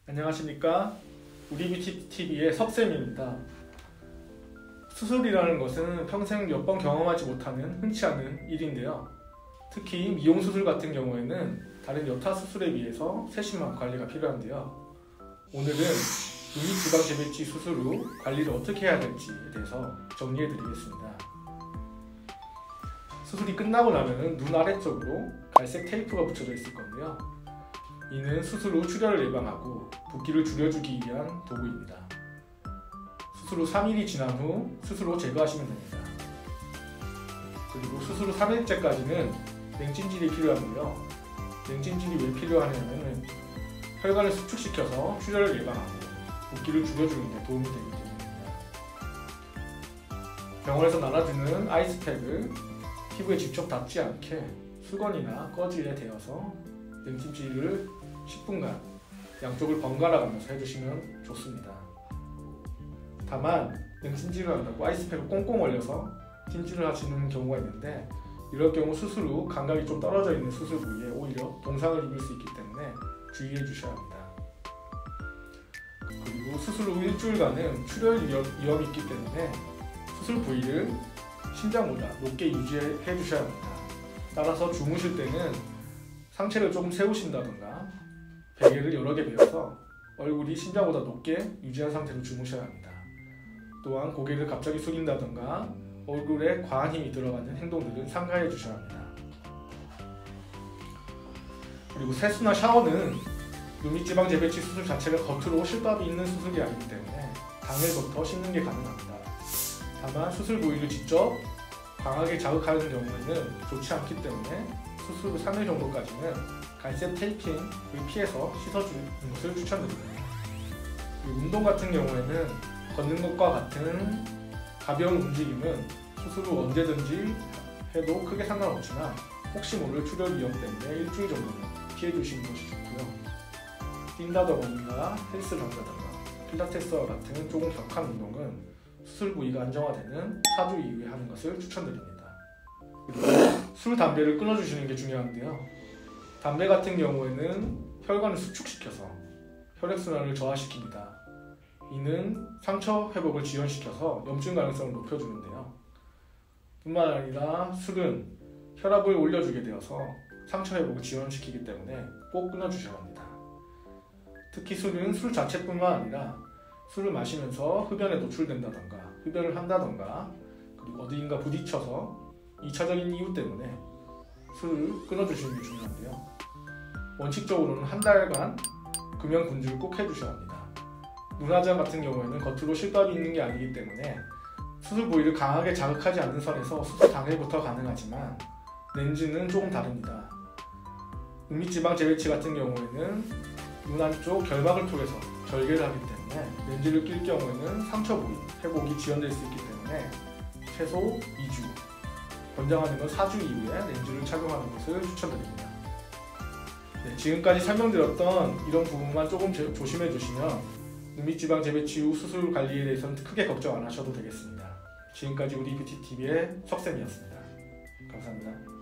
안녕하십니까. 우리뷰티TV의 석쌤입니다. 수술이라는 것은 평생 몇 번 경험하지 못하는 흔치 않은 일인데요. 특히 미용수술 같은 경우에는 다른 여타 수술에 비해서 세심한 관리가 필요한데요. 오늘은 눈밑지방재배치 수술 후 관리를 어떻게 해야 될지에 대해서 정리해드리겠습니다. 수술이 끝나고 나면 눈 아래쪽으로 갈색 테이프가 붙여져 있을 건데요. 이는 수술 후 출혈을 예방하고 붓기를 줄여주기 위한 도구입니다. 수술 후 3일이 지난 후 스스로 제거하시면 됩니다. 그리고 수술 후 3일째까지는 냉찜질이 필요하고요. 냉찜질이 왜 필요하냐면 혈관을 수축시켜서 출혈을 예방하고 붓기를 줄여주는 데 도움이 되기 때문입니다. 병원에서 나눠주는 아이스팩을 피부에 직접 닿지 않게 수건이나 꺼지에 대어서 냉찜질을 10분간 양쪽을 번갈아 가면서 해주시면 좋습니다. 다만 냉찜질을 한다고 아이스팩을 꽁꽁 얼려서 찜질을 하시는 경우가 있는데, 이럴 경우 수술 후 감각이 좀 떨어져 있는 수술 부위에 오히려 동상을 입을 수 있기 때문에 주의해 주셔야 합니다. 그리고 수술 후 일주일간은 출혈 위험이 있기 때문에 수술 부위를 심장보다 높게 유지해 주셔야 합니다. 따라서 주무실 때는 상체를 조금 세우신다던가 베개를 여러 개 베어서 얼굴이 심장보다 높게 유지한 상태로 주무셔야 합니다. 또한 고개를 갑자기 숙인다던가 얼굴에 과한 힘이 들어가는 행동들은 삼가해 주셔야 합니다. 그리고 세수나 샤워는 눈밑지방재배치 수술 자체가 겉으로 실밥이 있는 수술이 아니기 때문에 당일부터 씻는 게 가능합니다. 다만 수술 부위를 직접 강하게 자극하는 경우에는 좋지 않기 때문에 수술 후 3일 정도까지는 갈색 테이핑을 피해서 씻어주는 것을 추천드립니다. 운동 같은 경우에는 걷는 것과 같은 가벼운 움직임은 수술 후 언제든지 해도 크게 상관없지만 혹시 모를 출혈 위험 때문에 일주일 정도는 피해 주시는 것이 좋고요. 뛴다던가 헬스를 한다던가 필라테스와 같은 조금 격한 운동은 수술 부위가 안정화되는 4주 이후에 하는 것을 추천드립니다. 그리고 술, 담배를 끊어주시는 게 중요한데요. 담배 같은 경우에는 혈관을 수축시켜서 혈액순환을 저하시킵니다. 이는 상처 회복을 지연시켜서 염증 가능성을 높여주는데요. 뿐만 아니라 술은 혈압을 올려주게 되어서 상처 회복을 지연시키기 때문에 꼭 끊어주셔야 합니다. 특히 술은 술 자체뿐만 아니라 술을 마시면서 흡연에 노출된다던가 흡연을 한다던가 그리고 어디인가 부딪혀서 2차적인 이유 때문에 술을 끊어주시는 게 중요한데요. 원칙적으로는 한 달간 금연 군주를 꼭 해주셔야 합니다. 눈화장 같은 경우에는 겉으로 실밥이 있는 게 아니기 때문에 수술 부위를 강하게 자극하지 않는 선에서 수술 당일부터 가능하지만 렌즈는 조금 다릅니다. 눈밑지방재배치 같은 경우에는 눈 안쪽 결막을 통해서 절개를 하기 때문에 렌즈를 낄 경우에는 상처 부위 회복이 지연될 수 있기 때문에 최소 2주, 권장하는 건 4주 이후에 렌즈를 착용하는 것을 추천드립니다. 네, 지금까지 설명드렸던 이런 부분만 조금 조심해 주시면 눈밑지방재배치 후 수술 관리에 대해서는 크게 걱정 안 하셔도 되겠습니다. 지금까지 우리뷰티TV의 석쌤이었습니다. 감사합니다.